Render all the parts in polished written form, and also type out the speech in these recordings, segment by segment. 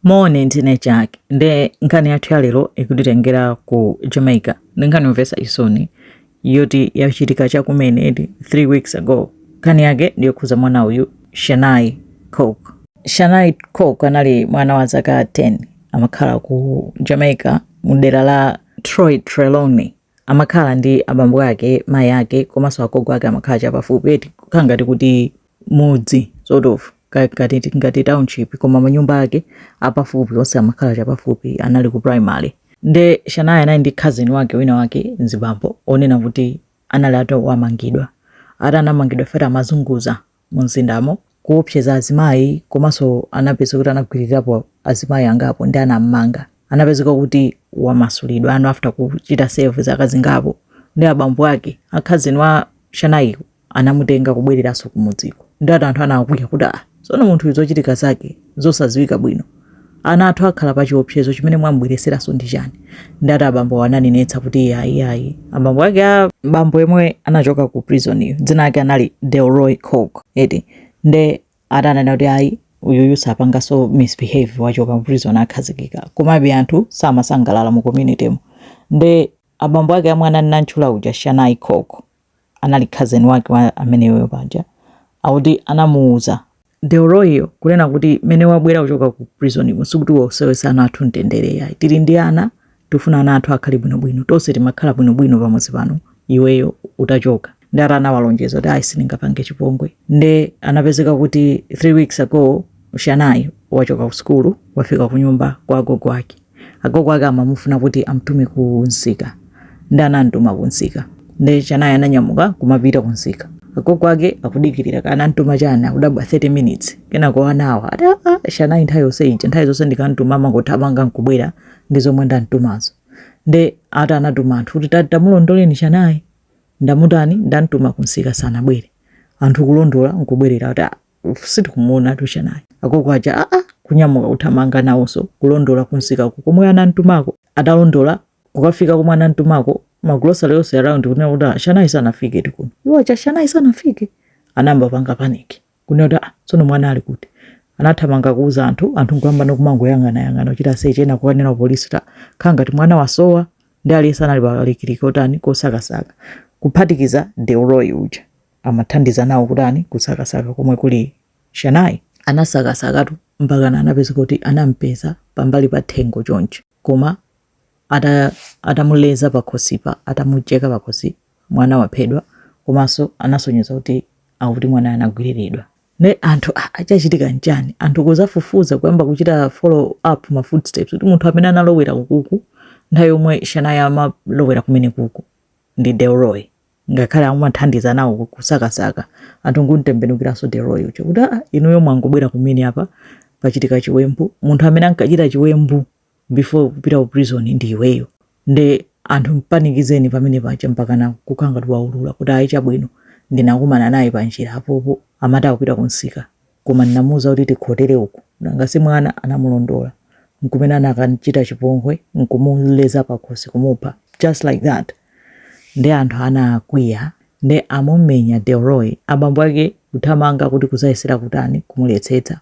Morning Jack. Nde nkani yathu ya lero ikutitengera ku Jamaica. Nkani mvesa isoni yoti yachitika chakumene 3 weeks ago. Nkani yake ndiyo kuza mwana uyu Shanai Coke. Shanai Coke anali mwana wa zaka 10. Amakhala ku Jamaica mudera la Troy Trelawney. Amakhala ndi abambo ake, mai ake, komanso agogo ake amakhala chapafupi kangati kuti mudzi sort of ngati township koma manyumba ake apafupi onse amakhala chapafupi anali ku primary. Nde Shanai anali ndi cousin wake wina wake mzibambo onena kuti anali atawamangidwa. Anamangidwa fera amazunguza mu mzindamo kuopseza azimayi komanso anapeza kuti anagwirirapo azimayi angapo ndi anamanga. Anapezeka kuti wamasulidwa after kuchita save zaka zingapo. Ndi abambo ake cousin wa Shanai anamutenga kubwereraso kumudziko. Ndi anthu anakuya kuti sono munthu izochitika zake zosaziwika bwino. Ana athu akhala pa chiopsezo chimene mwambwereseraso ndi chani. Ndi abambo ananenetsa kuti ayi abambo ake bambo yemwe anachoka ku prison iyo dzina ake anali Delroy Coke nde atanena kuti ayi uyuyu sapangaso misbehave wachoka ku prison akhazikika. Komabe anthu samasangalala mu community mu. Nde abambo ake amwe ananantchula uja Shanai Coke anali cousin wake ameneyo panja auti anamuuza Delroy kunena kuti mene wabwera kuchoka ku prison musukuti wosewesa ana athu mtendere yayi tili ndi ana tufuna ana athu akhale bwinobwino tonse timakhala bwinobwino pamodzi pano iweyo utachoka. Ndi anawalonjeza kuti siningapange chipongwe. Nde anapezeka kuti 3 weeks ago Shanai wachoka ku school wafika ku nyumba kwa agogo ake. Agogo ake amamufuna kuti amtume ku nsika. Ndi anamtuma ku nsika. Nde Shanai ananyamuka kumapita ku nsika. Agogo ake akudikirira kana ntuma chana kudabwa 30 minutes kena ko anawa Shanai nthawi zonse ndikantuma mangothamanga nkubwera ndizomwe ndantumazo. Nde anatuma anthu kuti tamulondoleni Shanai ndamutani ndantuma kunsika sana bwere. Anthu kulondola nkubwerera kuti sitikumuona tu Shanai. Agogo aja kunyamuka kuthamanga nawonso kulondola kunsika komwe anantumako. Atalondola kukafika komwe anantumako maglosa yonse around kunena kuti Shanai sanafike tikuno. Iwo cha Shanai sanafike. Anamba panga panic. Kunena kuti tsono mwana ali kuti. Anathamanga kuuza anthu ngwamba nokumangoyang'ana ochita sechena kukanena polisi kuti khangati mwana wasowa ndi aliyesa anali palikiriko tani kosakasaka. Kuphatikiza Delroy uja amathandiza nawo kutani kusakasaka komwe kuli Shanai. Anasakasakatu mpaka anapeza kuti anampeza pambali pa thengo chonchi. Koma atamuleza pakhosipa atamucheka pakhosi mwana waphedwa komanso anasonyeza kuti akuti mwana anagwiriridwa. Ne anthu achachitika njani anthu kuzafufuza kuyamba kuchita follow up ma footsteps kuti munthu amene analowera kuku nthawi yomwe Shanai amalowera kumene kuku ndi Delroy. Ngakhale amathandiza nawo kusakasaka anthu nkuntembenukiranso Delroy ucho kuti inuyo mwangobwera kumene apa pachitika chiwembu. Munthu amene ankachita chiwembu before kupita ku prison ndi iweyo. Nde anthu mpanikizeni pamene pacha mpaka kukanga tiwaulula kuti ayi chabwino ndinakumana naye panjira apopo amati akupita kunsika koma ndinamuuza kuti tikhotere uku ngasi mwana anamulondola nkumene anakachita chipongwe nkumuleza pakhosi kumupha just like that. Nde anthu anakwiya nde amumenya Delroy. Abambo ake kuthamanga kuti kuzayesera kutani kumuletsetsa.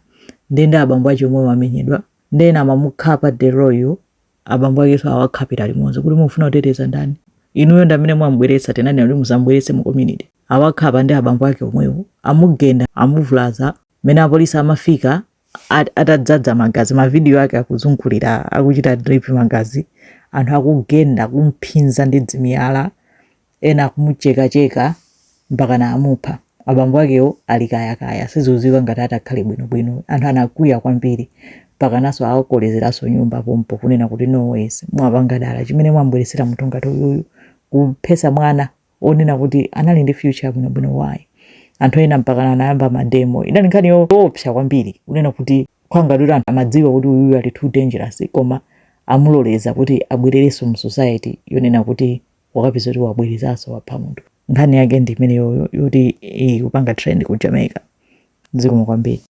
Nde abambo ake omwe wamenyedwa nde amamukhapa Delroy. Abambo ake awakhapira limodzi kuti mufuna kuteteza ndani inuyo ndamene mwambweretsa tenani kuti muzambweretse mu community. Awakhapa ndi abambo ake omwewo amugenda amuvulaza. Mene apolisi amafika atadzadza magazi mavidiyo ake akuzungulira akuchita drip magazi. Anthu akugenda kumphinza ndi dzimiyala ena kumuchekacheka mpaka amupha. Abambo akewo alikayakaya sizoziwa ngati atakhale bwinobwino. Anthu anakwiya kwambiri mpaka naso awakolezeraso nyumba pompo kunena kuti no ways mwapanga dala chimene mwambweresera munthu ngati uyuyu kuphesa mwana onena kuti anali ndi future bwinobwino wayi. Anthu ena mpaka anayamba mademo inali nkhani yoopsa kwambiri kunena kuti khwanga kuti anthu amadziwa kuti uyuyu ali too dangerous koma amuloleza kuti abwererenso mu society yonena kuti wakapeza kuti wabwerezaso wapha munthu. Nkhani yake ndi imene yoti kupanga trend ku Jamaica. Zikomo kwambiri.